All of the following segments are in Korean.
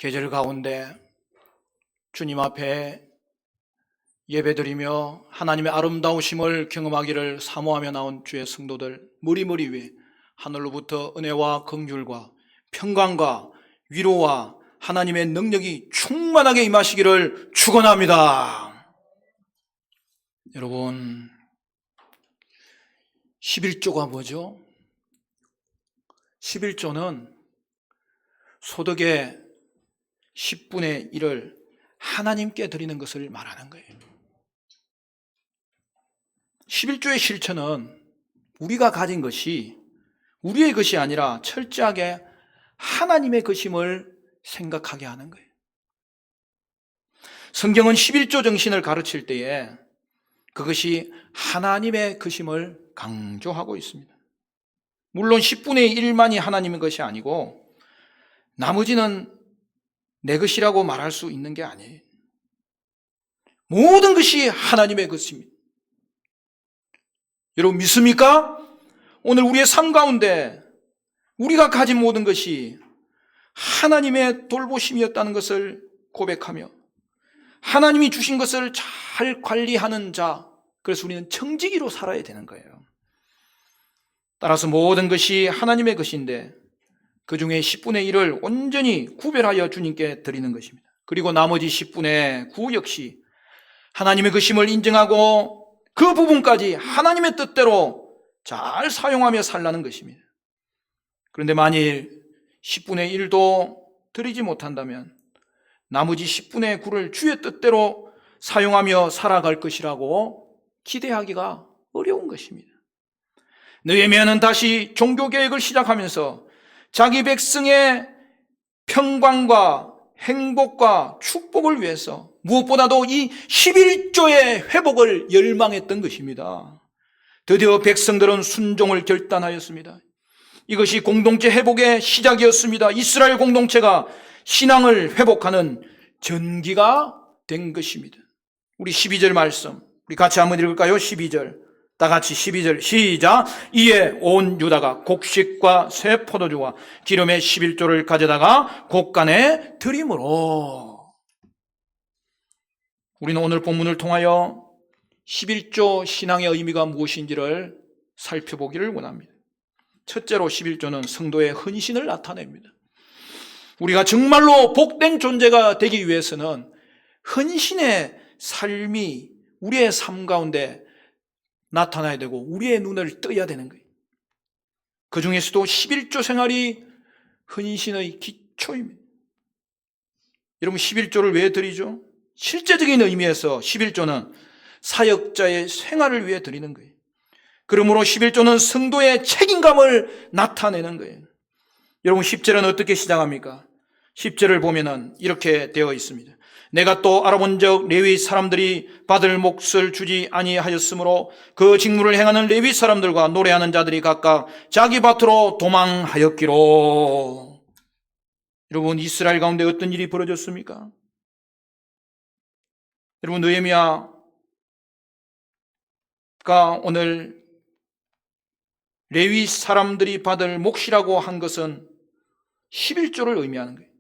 계절 가운데 주님 앞에 예배드리며 하나님의 아름다우심을 경험하기를 사모하며 나온 주의 성도들, 머리 위에 하늘로부터 은혜와 긍휼과 평강과 위로와 하나님의 능력이 충만하게 임하시기를 축원합니다. 여러분, 11조가 뭐죠? 11조는 소득의 10분의 1을 하나님께 드리는 것을 말하는 거예요. 11조의 실천은 우리가 가진 것이 우리의 것이 아니라 철저하게 하나님의 것임을 생각하게 하는 거예요. 성경은 11조 정신을 가르칠 때에 그것이 하나님의 것임을 강조하고 있습니다. 물론 10분의 1만이 하나님의 것이 아니고 나머지는 내 것이라고 말할 수 있는 게 아니에요. 모든 것이 하나님의 것입니다. 여러분 믿습니까? 오늘 우리의 삶 가운데 우리가 가진 모든 것이 하나님의 돌보심이었다는 것을 고백하며 하나님이 주신 것을 잘 관리하는 자, 그래서 우리는 청지기로 살아야 되는 거예요. 따라서 모든 것이 하나님의 것인데 그 중에 10분의 1을 온전히 구별하여 주님께 드리는 것입니다. 그리고 나머지 10분의 9 역시 하나님의 것임을 인정하고 그 부분까지 하나님의 뜻대로 잘 사용하며 살라는 것입니다. 그런데 만일 10분의 1도 드리지 못한다면 나머지 10분의 9를 주의 뜻대로 사용하며 살아갈 것이라고 기대하기가 어려운 것입니다. 느헤미야는 다시 종교개혁을 시작하면서 자기 백성의 평강과 행복과 축복을 위해서 무엇보다도 이 11조의 회복을 열망했던 것입니다. 드디어 백성들은 순종을 결단하였습니다. 이것이 공동체 회복의 시작이었습니다. 이스라엘 공동체가 신앙을 회복하는 전기가 된 것입니다. 우리 12절 말씀 우리 같이 한번 읽을까요? 12절 다 같이 12절 시작. 이에 온 유다가 곡식과 새 포도주와 기름의 11조를 가져다가 곡간에 드림으로. 우리는 오늘 본문을 통하여 11조 신앙의 의미가 무엇인지를 살펴보기를 원합니다. 첫째로 11조는 성도의 헌신을 나타냅니다. 우리가 정말로 복된 존재가 되기 위해서는 헌신의 삶이 우리의 삶 가운데 나타나야 되고 우리의 눈을 떠야 되는 거예요. 그 중에서도 11조 생활이 헌신의 기초입니다. 여러분 11조를 왜 드리죠? 실제적인 의미에서 11조는 사역자의 생활을 위해 드리는 거예요. 그러므로 11조는 성도의 책임감을 나타내는 거예요. 여러분 10절은 어떻게 시작합니까? 10절을 보면은 이렇게 되어 있습니다. 내가 또 알아본즉 레위 사람들이 받을 몫을 주지 아니하였으므로 그 직무를 행하는 레위 사람들과 노래하는 자들이 각각 자기 밭으로 도망하였기로. 여러분 이스라엘 가운데 어떤 일이 벌어졌습니까? 여러분 느헤미야가 오늘 레위 사람들이 받을 몫이라고 한 것은 11조를 의미하는 거예요.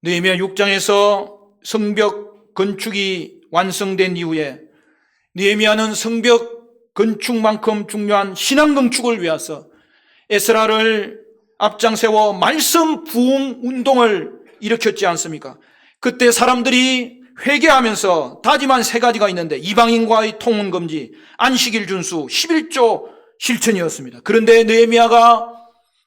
느헤미야 6장에서 성벽 건축이 완성된 이후에 느헤미야는 성벽 건축만큼 중요한 신앙 건축을 위해서 에스라를 앞장세워 말씀 부흥 운동을 일으켰지 않습니까? 그때 사람들이 회개하면서 다짐한 3가지가 있는데 이방인과의 통혼 금지, 안식일 준수, 11조 실천이었습니다. 그런데 느헤미야가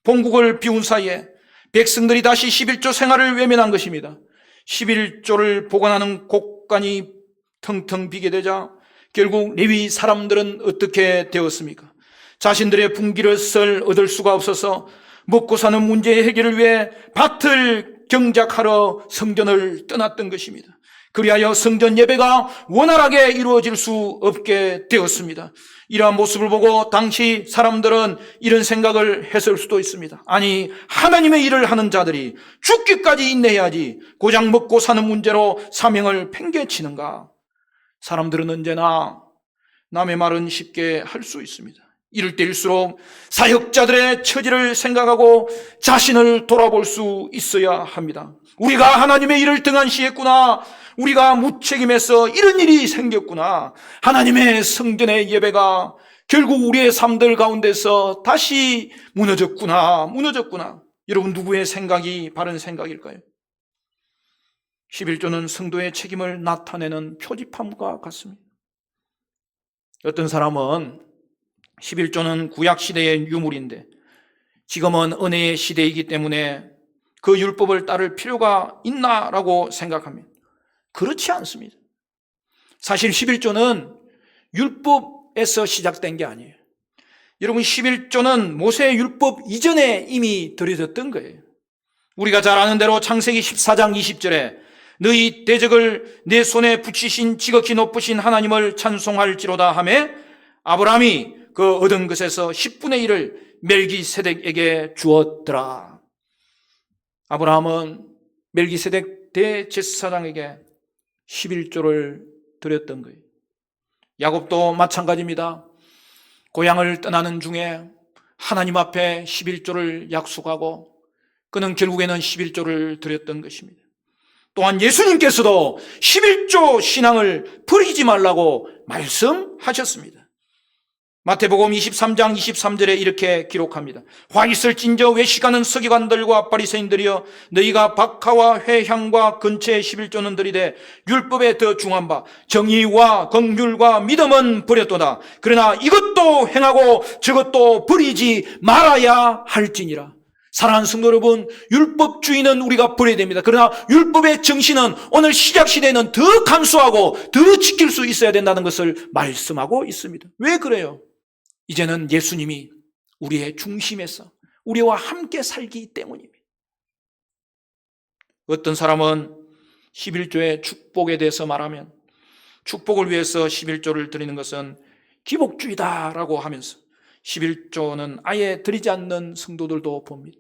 본국을 비운 사이에 백성들이 다시 11조 생활을 외면한 것입니다. 11조를 보관하는 곡간이 텅텅 비게 되자 결국 레위 사람들은 어떻게 되었습니까? 자신들의 분깃을 얻을 수가 없어서 먹고 사는 문제의 해결을 위해 밭을 경작하러 성전을 떠났던 것입니다. 그리하여 성전 예배가 원활하게 이루어질 수 없게 되었습니다. 이러한 모습을 보고 당시 사람들은 이런 생각을 했을 수도 있습니다. 아니 하나님의 일을 하는 자들이 죽기까지 인내해야지 고작 먹고 사는 문제로 사명을 팽개치는가? 사람들은 언제나 남의 말은 쉽게 할 수 있습니다. 이럴 때일수록 사역자들의 처지를 생각하고 자신을 돌아볼 수 있어야 합니다. 우리가 하나님의 일을 등한시했구나. 우리가 무책임해서 이런 일이 생겼구나. 하나님의 성전의 예배가 결국 우리의 삶들 가운데서 다시 무너졌구나. 여러분, 누구의 생각이 바른 생각일까요? 11조는 성도의 책임을 나타내는 표지판과 같습니다. 어떤 사람은 11조는 구약시대의 유물인데 지금은 은혜의 시대이기 때문에 그 율법을 따를 필요가 있나라고 생각합니다. 그렇지 않습니다. 사실 11조는 율법에서 시작된 게 아니에요. 여러분, 11조는 모세의 율법 이전에 이미 드려졌던 거예요. 우리가 잘 아는 대로 창세기 14장 20절에 너희 대적을 내 손에 붙이신 지극히 높으신 하나님을 찬송할지로다 하며 아브라함이 그 얻은 것에서 10분의 1을 멜기세덱에게 주었더라. 아브라함은 멜기세덱 대제사장에게 11조를 드렸던 거예요. 야곱도 마찬가지입니다. 고향을 떠나는 중에 하나님 앞에 11조를 약속하고 그는 결국에는 11조를 드렸던 것입니다. 또한 예수님께서도 11조 신앙을 버리지 말라고 말씀하셨습니다. 마태복음 23장 23절에 이렇게 기록합니다. 화 있을진저 외식하는 서기관들과 바리새인들이여 너희가 박하와 회향과 근처의 11조는 들이되 율법에 더 중한 바 정의와 긍휼과 믿음은 버렸도다. 그러나 이것도 행하고 저것도 버리지 말아야 할지니라. 사랑하는 성도 여러분, 율법주의는 우리가 버려야 됩니다. 그러나 율법의 정신은 오늘 시작 시대에는 더 감수하고 더 지킬 수 있어야 된다는 것을 말씀하고 있습니다. 왜 그래요? 이제는 예수님이 우리의 중심에서 우리와 함께 살기 때문입니다. 어떤 사람은 11조의 축복에 대해서 말하면 축복을 위해서 11조를 드리는 것은 기복주의다라고 하면서 11조는 아예 드리지 않는 성도들도 봅니다.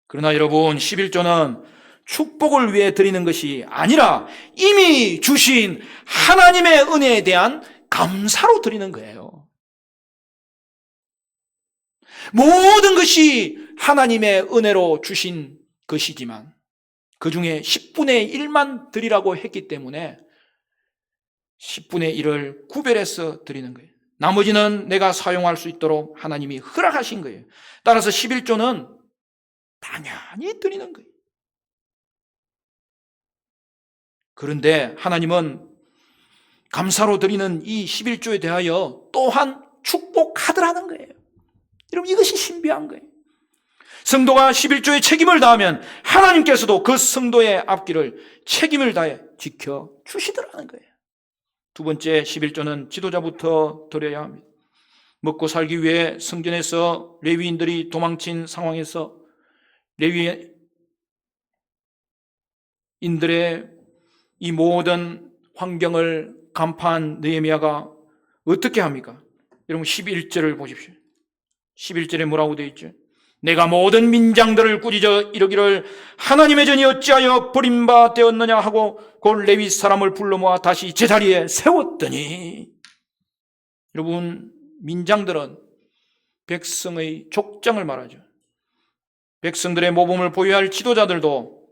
그러나 여러분, 11조는 축복을 위해 드리는 것이 아니라 이미 주신 하나님의 은혜에 대한 감사로 드리는 거예요. 모든 것이 하나님의 은혜로 주신 것이지만 그 중에 10분의 1만 드리라고 했기 때문에 10분의 1을 구별해서 드리는 거예요. 나머지는 내가 사용할 수 있도록 하나님이 허락하신 거예요. 따라서 11조는 당연히 드리는 거예요. 그런데 하나님은 감사로 드리는 이 11조에 대하여 또한 축복하더라는 거예요. 여러분, 이것이 신비한 거예요. 성도가 11조의 책임을 다하면 하나님께서도 그 성도의 앞길을 책임을 다해 지켜주시더라는 거예요. 두 번째, 11조는 지도자부터 드려야 합니다. 먹고 살기 위해 성전에서 레위인들이 도망친 상황에서 레위인들의 이 모든 환경을 간파한 느헤미야가 어떻게 합니까? 여러분, 11절을 보십시오. 11절에 뭐라고 되어 있죠? 내가 모든 민장들을 꾸짖어 이르기를 하나님의 전이 어찌하여 버림바 되었느냐 하고 그 레위 사람을 불러 모아 다시 제자리에 세웠더니, 여러분, 민장들은 백성의 족장을 말하죠. 백성들의 모범을 보여야 할 지도자들도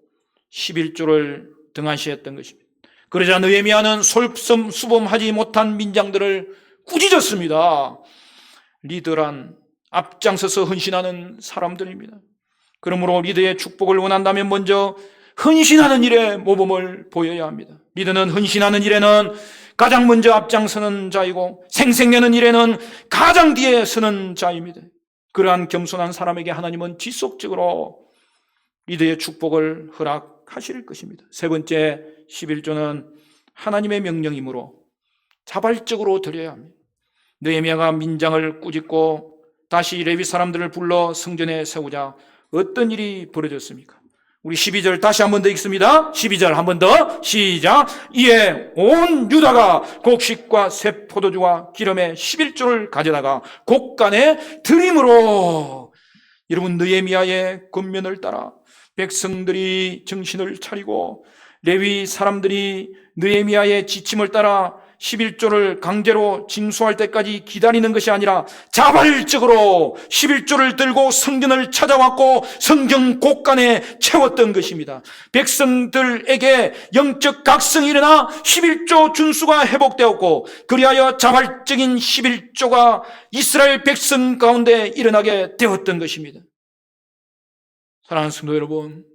11조를 등한시했던 것입니다. 그러자 느헤미야는 솔선수범하지 못한 민장들을 꾸짖었습니다. 리더란 앞장서서 헌신하는 사람들입니다. 그러므로 리더의 축복을 원한다면 먼저 헌신하는 일에 모범을 보여야 합니다. 리더는 헌신하는 일에는 가장 먼저 앞장서는 자이고 생색내는 일에는 가장 뒤에 서는 자입니다. 그러한 겸손한 사람에게 하나님은 지속적으로 리더의 축복을 허락하실 것입니다. 세 번째, 11조는 하나님의 명령이므로 자발적으로 드려야 합니다. 느헤미야가 민장을 꾸짖고 다시 레위 사람들을 불러 성전에 세우자 어떤 일이 벌어졌습니까? 우리 12절 다시 한 번 더 읽습니다. 12절 한 번 더 시작. 이에 온 유다가 곡식과 새 포도주와 기름의 11조를 가져다가 곡간에 드림으로, 여러분, 느헤미야의 권면을 따라 백성들이 정신을 차리고 레위 사람들이 느헤미야의 지침을 따라 11조를 강제로 징수할 때까지 기다리는 것이 아니라 자발적으로 11조를 들고 성전을 찾아왔고 성경 곳간에 채웠던 것입니다. 백성들에게 영적 각성이 일어나 11조 준수가 회복되었고, 그리하여 자발적인 11조가 이스라엘 백성 가운데 일어나게 되었던 것입니다. 사랑하는 성도 여러분,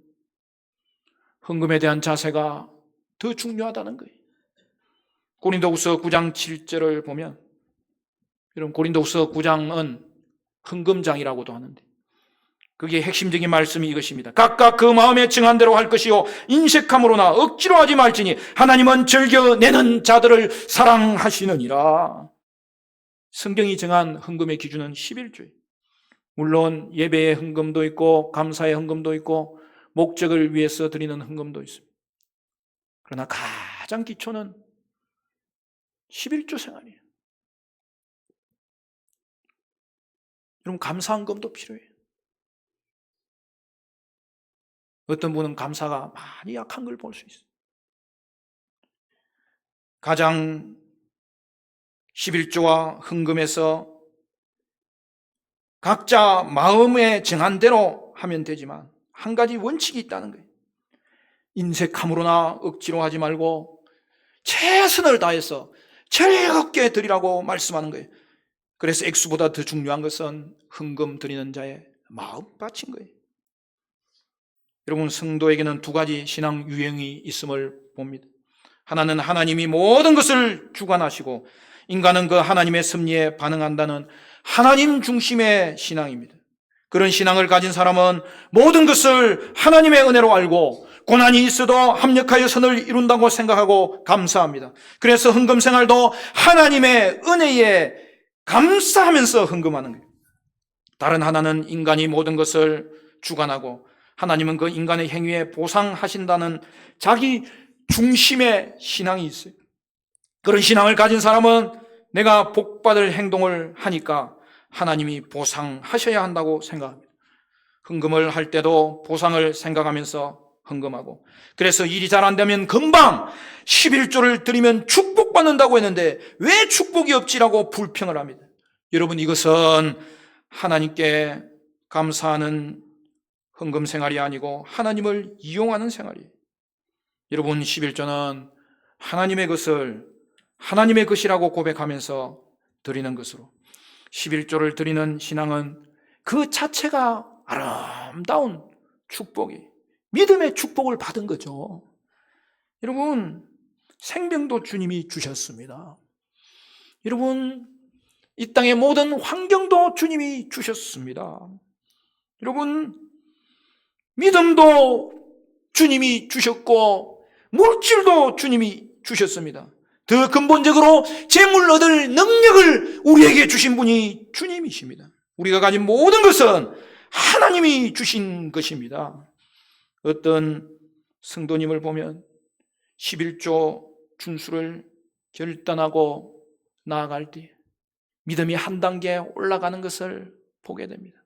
헌금에 대한 자세가 더 중요하다는 거예요. 고린도후서 9장 7절을 보면, 여러분, 고린도후서 9장은 헌금장이라고도 하는데 그게 핵심적인 말씀이 이것입니다. 각각 그 마음에 정한 대로 할 것이요 인색함으로나 억지로 하지 말지니 하나님은 즐겨내는 자들을 사랑하시느니라. 성경이 정한 헌금의 기준은 11조예요. 물론 예배의 헌금도 있고 감사의 헌금도 있고 목적을 위해서 드리는 헌금도 있습니다. 그러나 가장 기초는 11조 생활이에요. 여러분, 감사 헌금도 필요해요. 어떤 분은 감사가 많이 약한 걸 볼 수 있어요. 가장 11조와 헌금에서 각자 마음에 정한 대로 하면 되지만 한 가지 원칙이 있다는 거예요. 인색함으로나 억지로 하지 말고 최선을 다해서 즐겁게 드리라고 말씀하는 거예요. 그래서 액수보다 더 중요한 것은 헌금 드리는 자의 마음밭인 거예요. 여러분, 성도에게는 두 가지 신앙 유형이 있음을 봅니다. 하나는 하나님이 모든 것을 주관하시고 인간은 그 하나님의 섭리에 반응한다는 하나님 중심의 신앙입니다. 그런 신앙을 가진 사람은 모든 것을 하나님의 은혜로 알고 고난이 있어도 합력하여 선을 이룬다고 생각하고 감사합니다. 그래서 헌금 생활도 하나님의 은혜에 감사하면서 헌금하는 거예요. 다른 하나는 인간이 모든 것을 주관하고 하나님은 그 인간의 행위에 보상하신다는 자기 중심의 신앙이 있어요. 그런 신앙을 가진 사람은 내가 복받을 행동을 하니까 하나님이 보상하셔야 한다고 생각합니다. 헌금을 할 때도 보상을 생각하면서 헌금하고, 그래서 일이 잘 안 되면 금방 11조를 드리면 축복받는다고 했는데 왜 축복이 없지라고 불평을 합니다. 여러분, 이것은 하나님께 감사하는 헌금 생활이 아니고 하나님을 이용하는 생활이에요. 여러분, 11조는 하나님의 것을 하나님의 것이라고 고백하면서 드리는 것으로, 11조를 드리는 신앙은 그 자체가 아름다운 축복이, 믿음의 축복을 받은 거죠. 여러분, 생명도 주님이 주셨습니다. 여러분, 이 땅의 모든 환경도 주님이 주셨습니다. 여러분, 믿음도 주님이 주셨고 물질도 주님이 주셨습니다. 더 근본적으로 재물 얻을 능력을 우리에게 주신 분이 주님이십니다. 우리가 가진 모든 것은 하나님이 주신 것입니다. 어떤 성도님을 보면 11조 준수를 결단하고 나아갈 때 믿음이 한 단계 올라가는 것을 보게 됩니다.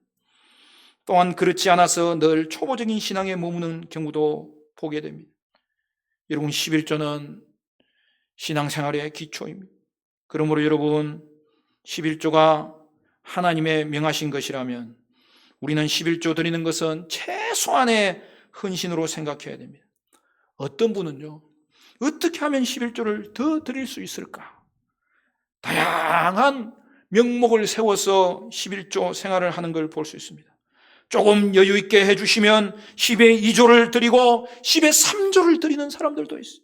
또한 그렇지 않아서 늘 초보적인 신앙에 머무는 경우도 보게 됩니다. 여러분, 11조는 신앙생활의 기초입니다. 그러므로 여러분, 11조가 하나님의 명하신 것이라면 우리는 11조 드리는 것은 최소한의 헌신으로 생각해야 됩니다. 어떤 분은요, 어떻게 하면 11조를 더 드릴 수 있을까? 다양한 명목을 세워서 11조 생활을 하는 걸 볼 수 있습니다. 조금 여유 있게 해주시면 10의 2조를 드리고 10의 3조를 드리는 사람들도 있어요.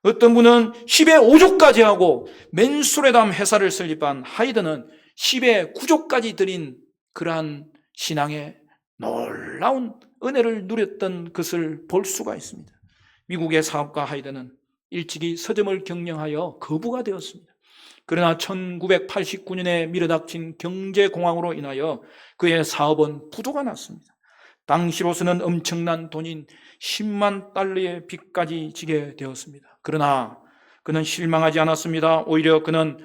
어떤 분은 10의 5조까지 하고 맨수레담 회사를 설립한 하이드는 10의 9조까지 드린 그러한 신앙의 놀라운 은혜를 누렸던 것을 볼 수가 있습니다. 미국의 사업가 하이드는 일찍이 서점을 경영하여 거부가 되었습니다. 그러나 1989년에 밀어닥친 경제공황으로 인하여 그의 사업은 부도가 났습니다. 당시로서는 엄청난 돈인 10만 달러의 빚까지 지게 되었습니다. 그러나 그는 실망하지 않았습니다. 오히려 그는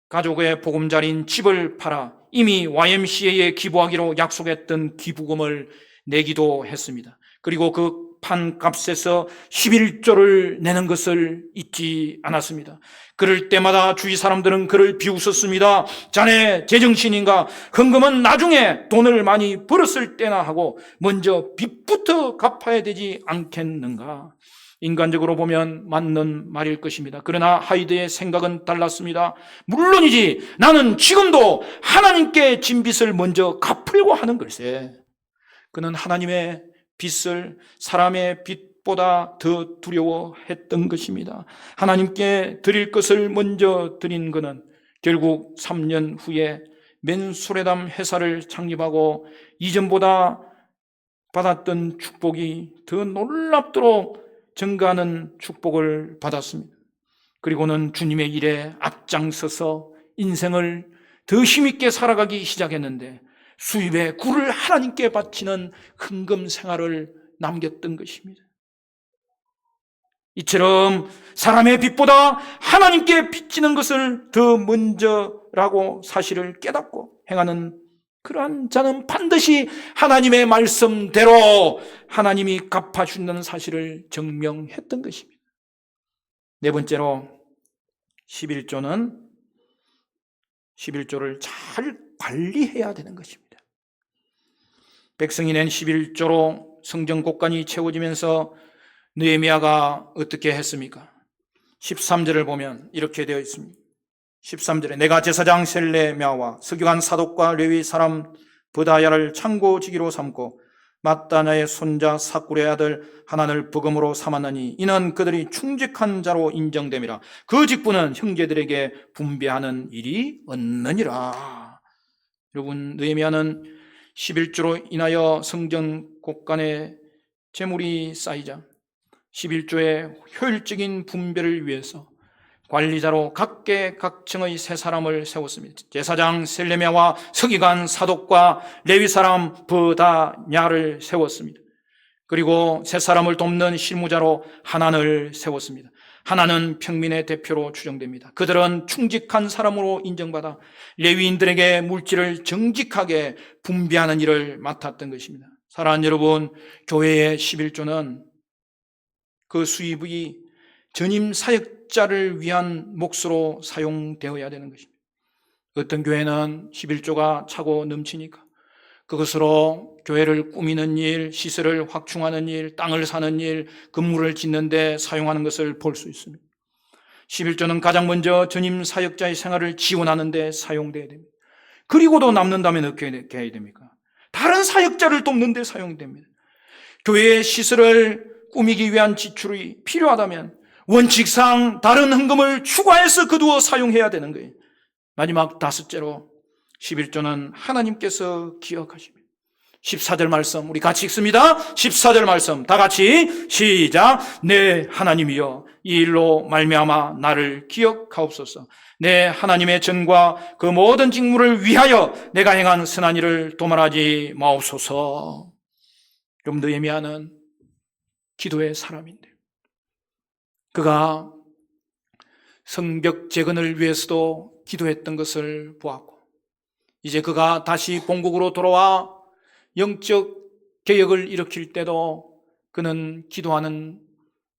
가족의 보금자리인 집을 팔아 이미 YMCA에 기부하기로 약속했던 기부금을 내기도 했습니다. 그리고 그 판값에서 11조를 내는 것을 잊지 않았습니다. 그럴 때마다 주위 사람들은 그를 비웃었습니다. 자네 제정신인가? 헌금은 나중에 돈을 많이 벌었을 때나 하고 먼저 빚부터 갚아야 되지 않겠는가? 인간적으로 보면 맞는 말일 것입니다. 그러나 하이드의 생각은 달랐습니다. 물론이지, 나는 지금도 하나님께 진 빚을 먼저 갚으려고 하는 걸세. 그는 하나님의 빚을 사람의 빚보다 더 두려워했던 것입니다. 하나님께 드릴 것을 먼저 드린 그는 결국 3년 후에 맨수레담 회사를 창립하고 이전보다 받았던 축복이 더 놀랍도록 증가하는 축복을 받았습니다. 그리고는 주님의 일에 앞장서서 인생을 더 힘있게 살아가기 시작했는데 수입의 굴을 하나님께 바치는 헌금 생활을 남겼던 것입니다. 이처럼 사람의 빚보다 하나님께 빚지는 것을 더 먼저라고 사실을 깨닫고 행하는 그러한 자는 반드시 하나님의 말씀대로 하나님이 갚아준다는 사실을 증명했던 것입니다. 네 번째로 11조를 잘 관리해야 되는 것입니다. 백성이 낸 11조로 성전 곳간이 채워지면서 느헤미야가 어떻게 했습니까? 13절을 보면 이렇게 되어 있습니다. 13절에 내가 제사장 셀레미야와 서기관 사독과 레위 사람 브다야를 창고지기로 삼고 마따냐의 손자 사꿀의 아들 하난을 버금으로 삼았느니 이는 그들이 충직한 자로 인정됨이라. 그 직분은 형제들에게 분배하는 일이 없느니라. 여러분, 느헤미야는 11조로 인하여 성전 곳간에 재물이 쌓이자 11조의 효율적인 분배를 위해서 관리자로 각계각층의 세 사람을 세웠습니다. 제사장 셀레미야와 서기관 사독과 레위 사람 브다냐를 세웠습니다. 그리고 세 사람을 돕는 실무자로 하난을 세웠습니다. 하나는 평민의 대표로 추정됩니다. 그들은 충직한 사람으로 인정받아 레위인들에게 물질을 정직하게 분배하는 일을 맡았던 것입니다. 사랑하는 여러분, 교회의 11조는 그 수입이 전임 사역자를 위한 몫으로 사용되어야 되는 것입니다. 어떤 교회는 11조가 차고 넘치니까 그것으로 교회를 꾸미는 일, 시설을 확충하는 일, 땅을 사는 일, 건물을 짓는 데 사용하는 것을 볼 수 있습니다. 11조는 가장 먼저 전임 사역자의 생활을 지원하는 데 사용되어야 됩니다. 그리고도 남는다면 어떻게 해야 됩니까? 다른 사역자를 돕는 데 사용됩니다. 교회의 시설을 꾸미기 위한 지출이 필요하다면 원칙상 다른 헌금을 추가해서 거두어 사용해야 되는 거예요. 마지막 다섯째로 11조는 하나님께서 기억하십니다. 14절 말씀 우리 같이 읽습니다. 14절 말씀 다 같이 시작. 내 하나님이여 이 일로 말미암아 나를 기억하옵소서. 내 하나님의 전과 그 모든 직무를 위하여 내가 행한 선한 일을 도말하지 마옵소서. 그럼 느헤미야는 기도의 사람인데 그가 성벽 재건을 위해서도 기도했던 것을 보았고 이제 그가 다시 본국으로 돌아와 영적 개혁을 일으킬 때도 그는 기도하는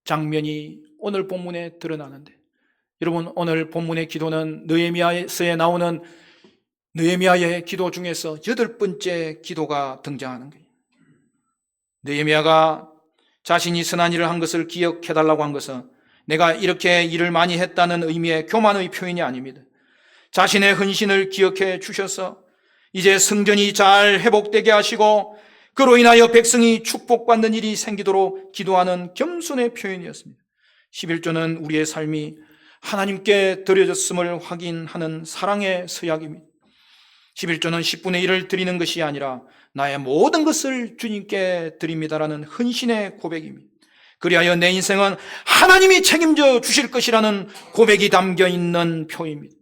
장면이 오늘 본문에 드러나는데 여러분 오늘 본문의 기도는 느헤미야서에 나오는 느헤미야의 기도 중에서 8번째 기도가 등장하는 거예요. 느헤미야가 자신이 선한 일을 한 것을 기억해달라고 한 것은 내가 이렇게 일을 많이 했다는 의미의 교만의 표현이 아닙니다. 자신의 헌신을 기억해 주셔서 이제 성전이 잘 회복되게 하시고 그로 인하여 백성이 축복받는 일이 생기도록 기도하는 겸손의 표현이었습니다. 11조는 우리의 삶이 하나님께 드려졌음을 확인하는 사랑의 서약입니다. 11조는 10분의 1을 드리는 것이 아니라 나의 모든 것을 주님께 드립니다라는 헌신의 고백입니다. 그리하여 내 인생은 하나님이 책임져 주실 것이라는 고백이 담겨 있는 표입니다.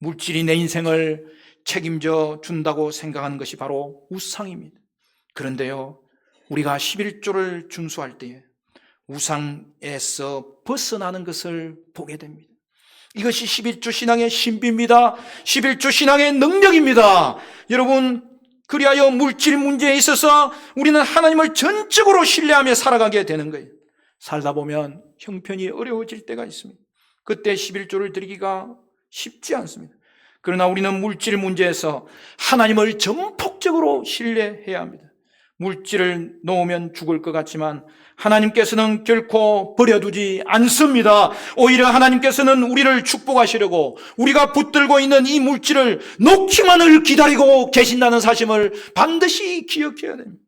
물질이 내 인생을 책임져 준다고 생각하는 것이 바로 우상입니다. 그런데요, 우리가 11조를 준수할 때에 우상에서 벗어나는 것을 보게 됩니다. 이것이 11조 신앙의 신비입니다. 11조 신앙의 능력입니다. 여러분, 그리하여 물질 문제에 있어서 우리는 하나님을 전적으로 신뢰하며 살아가게 되는 거예요. 살다 보면 형편이 어려워질 때가 있습니다. 그때 11조를 드리기가 쉽지 않습니다. 그러나 우리는 물질 문제에서 하나님을 전폭적으로 신뢰해야 합니다. 물질을 놓으면 죽을 것 같지만 하나님께서는 결코 버려두지 않습니다. 오히려 하나님께서는 우리를 축복하시려고 우리가 붙들고 있는 이 물질을 놓기만을 기다리고 계신다는 사실을 반드시 기억해야 됩니다.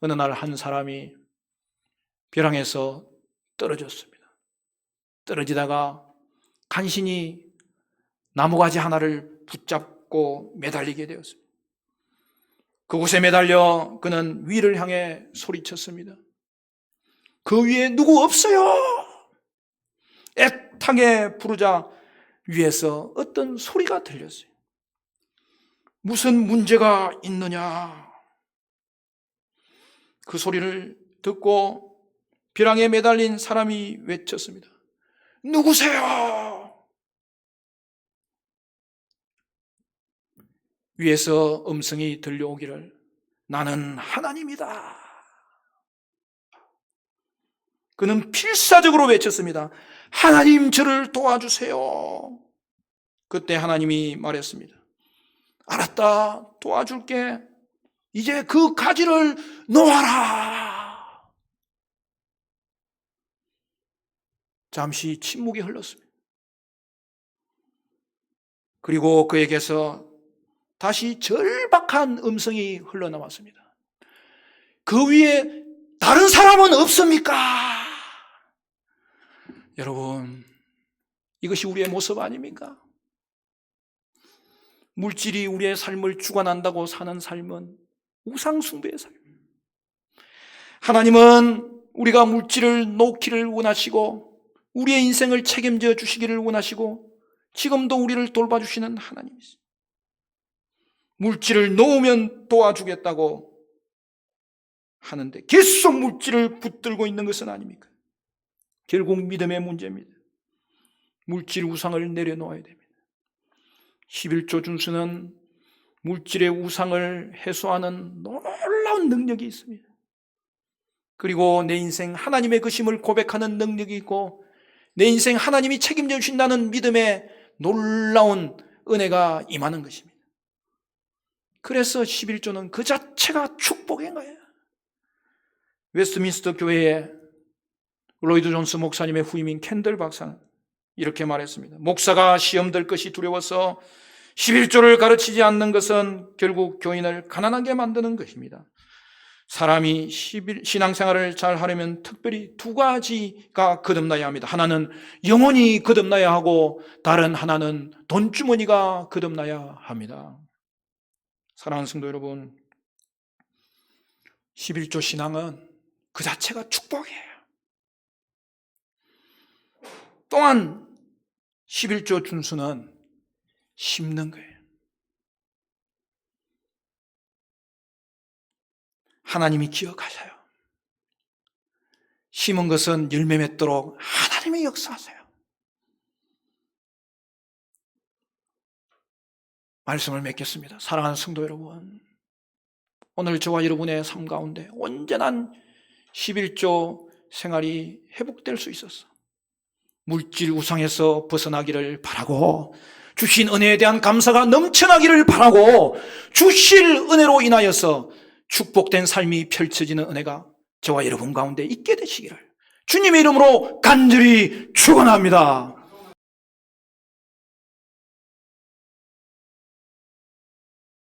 어느 날 한 사람이 벼랑에서 떨어졌습니다. 떨어지다가 간신히 나무가지 하나를 붙잡고 매달리게 되었습니다. 그곳에 매달려 그는 위를 향해 소리쳤습니다. 그 위에 누구 없어요? 애타게 부르자 위에서 어떤 소리가 들렸어요. 무슨 문제가 있느냐? 그 소리를 듣고 벼랑에 매달린 사람이 외쳤습니다. 누구세요? 위에서 음성이 들려오기를 나는 하나님이다. 그는 필사적으로 외쳤습니다. 하나님 저를 도와주세요. 그때 하나님이 말했습니다. 알았다, 도와줄게. 이제 그 가지를 놓아라. 잠시 침묵이 흘렀습니다. 그리고 그에게서 다시 절박한 음성이 흘러나왔습니다. 그 위에 다른 사람은 없습니까? 여러분, 이것이 우리의 모습 아닙니까? 물질이 우리의 삶을 주관한다고 사는 삶은 우상숭배의 삶. 하나님은 우리가 물질을 놓기를 원하시고 우리의 인생을 책임져 주시기를 원하시고 지금도 우리를 돌봐주시는 하나님이십니다. 물질을 놓으면 도와주겠다고 하는데 계속 물질을 붙들고 있는 것은 아닙니까? 결국 믿음의 문제입니다. 물질 우상을 내려놓아야 됩니다. 11조 준수는 물질의 우상을 해소하는 놀라운 능력이 있습니다. 그리고 내 인생 하나님의 것임을 고백하는 능력이 있고 내 인생 하나님이 책임져 주신다는 믿음의 놀라운 은혜가 임하는 것입니다. 그래서 11조는 그 자체가 축복인 거예요. 웨스트민스터 교회의 로이드 존스 목사님의 후임인 캔들 박사는 이렇게 말했습니다. 목사가 시험될 것이 두려워서 11조를 가르치지 않는 것은 결국 교인을 가난하게 만드는 것입니다. 사람이 신앙생활을 잘 하려면 특별히 두 가지가 거듭나야 합니다. 하나는 영혼이 거듭나야 하고 다른 하나는 돈주머니가 거듭나야 합니다. 사랑하는 성도 여러분, 11조 신앙은 그 자체가 축복이에요. 또한 11조 준수는 심는 거예요. 하나님이 기억하세요. 심은 것은 열매 맺도록 하나님이 역사하세요. 말씀을 맺겠습니다. 사랑하는 성도 여러분, 오늘 저와 여러분의 삶 가운데 온전한 11조 생활이 회복될 수 있어서 물질 우상에서 벗어나기를 바라고 주신 은혜에 대한 감사가 넘쳐나기를 바라고 주실 은혜로 인하여서 축복된 삶이 펼쳐지는 은혜가 저와 여러분 가운데 있게 되시기를 주님의 이름으로 간절히 축원합니다.